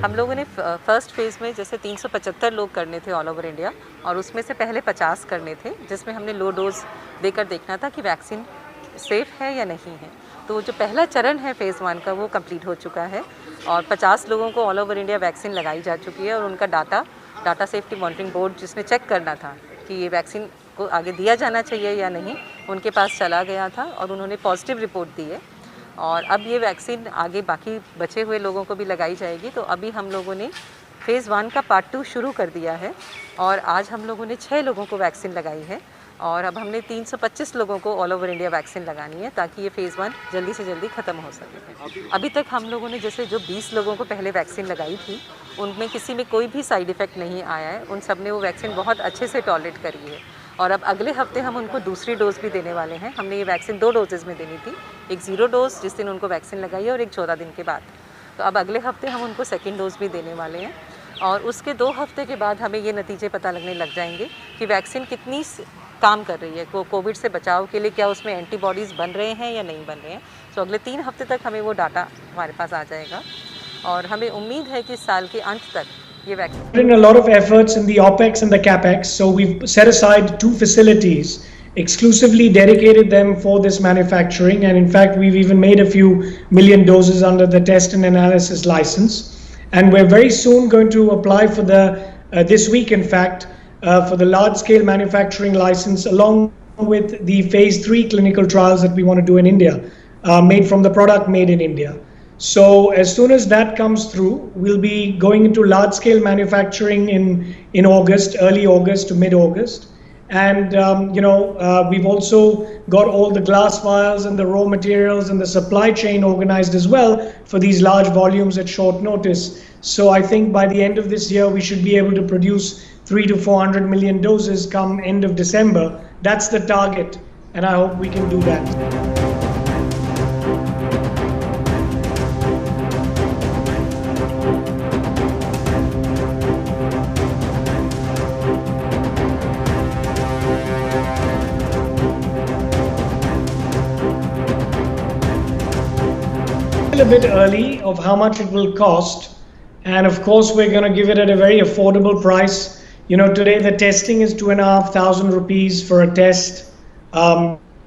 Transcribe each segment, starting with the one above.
हम लोगों ने फर्स्ट फेज़ में जैसे 375 लोग करने थे ऑल ओवर इंडिया, और उसमें से पहले 50 करने थे, जिसमें हमने लो डोज़ देकर देखना था कि वैक्सीन सेफ़ है या नहीं है। तो जो पहला चरण है फ़ेज़ 1 का, वो कंप्लीट हो चुका है और 50 लोगों को ऑल ओवर इंडिया वैक्सीन लगाई जा चुकी है, और उनका डाटा सेफ्टी मॉनिटरिंग बोर्ड जिसने चेक करना था कि ये वैक्सीन को आगे दिया जाना चाहिए या नहीं, उनके पास चला गया था और उन्होंने पॉजिटिव रिपोर्ट दी है। और अब ये वैक्सीन आगे बाकी बचे हुए लोगों को भी लगाई जाएगी। तो अभी हम लोगों ने फ़ेज़ 1 का पार्ट 2 शुरू कर दिया है और आज हम लोगों ने 6 लोगों को वैक्सीन लगाई है, और अब हमने 325 लोगों को ऑल ओवर इंडिया वैक्सीन लगानी है ताकि ये फ़ेज़ 1 जल्दी से जल्दी ख़त्म हो सके। अभी तक हम लोगों ने जैसे जो 20 लोगों को पहले वैक्सीन लगाई थी, उनमें किसी में कोई भी साइड इफ़ेक्ट नहीं आया है। उन सब ने वो वैक्सीन बहुत अच्छे से टॉलरेट करी है, और अब अगले हफ्ते हम उनको दूसरी डोज़ भी देने वाले हैं। हमने ये वैक्सीन 2 डोजेज़ में देनी थी, एक 0 डोज़ जिस दिन उनको वैक्सीन लगाई है और एक 14 दिन के बाद। तो अब अगले हफ्ते हम उनको सेकेंड डोज़ भी देने वाले हैं, और उसके 2 हफ्ते के बाद हमें ये नतीजे पता लगने लग जाएंगे कि वैक्सीन कितनी काम कर रही है, कोविड से बचाव के लिए क्या उसमें एंटीबॉडीज़ बन रहे हैं या नहीं बन रहे हैं। तो अगले 3 हफ्ते तक हमें वो डाटा हमारे पास आ जाएगा, और हमें उम्मीद है कि साल के अंत तक ये vaccine. Put in a lot of efforts in the OPEX and the CAPEX, so we've set aside 2 facilities, exclusively dedicated them for this manufacturing, and in fact we've even made a few million doses under the test and analysis license, and we're very soon going to apply for the this week in fact for the large scale manufacturing license, along with the phase 3 clinical trials that we want to do in India, made from the product made in India. So as soon as that comes through, we'll be going into large scale manufacturing in August, early August to mid August. And we've also got all the glass vials and the raw materials and the supply chain organized as well for these large volumes at short notice. So I think by the end of this year, we should be able to produce 300 to 400 million doses come end of December. That's the target, and I hope we can do that. A bit early of how much it will cost, and of course we're going to give it at a very affordable price. Today the testing is 2,500 rupees for a test.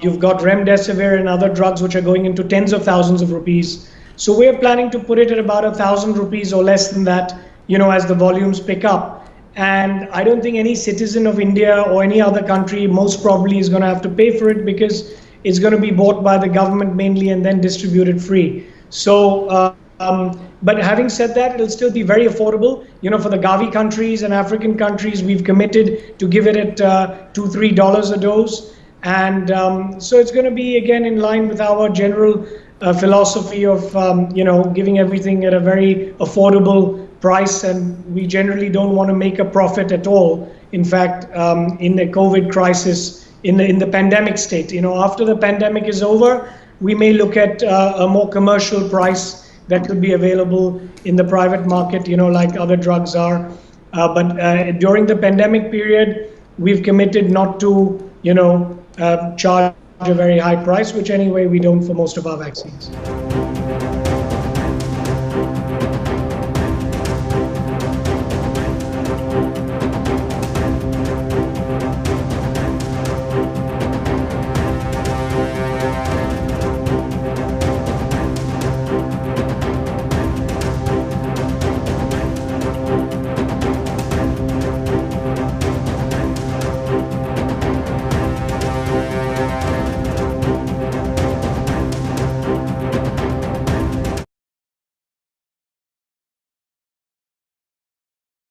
You've got remdesivir and other drugs which are going into tens of thousands of rupees. So we're planning to put it at about 1,000 rupees or less than that, as the volumes pick up. And I don't think any citizen of India or any other country most probably is going to have to pay for it, because it's going to be bought by the government mainly and then distributed free. So, but having said that, it'll still be very affordable. For the Gavi countries and African countries, we've committed to give it at $2-3 a dose. And so it's going to be, again, in line with our general philosophy of, giving everything at a very affordable price. And we generally don't want to make a profit at all. In fact, in the COVID crisis, in the pandemic state, after the pandemic is over, we may look at a more commercial price that could be available in the private market, like other drugs are. But during the pandemic period, we've committed not to, charge a very high price, which anyway we don't for most of our vaccines.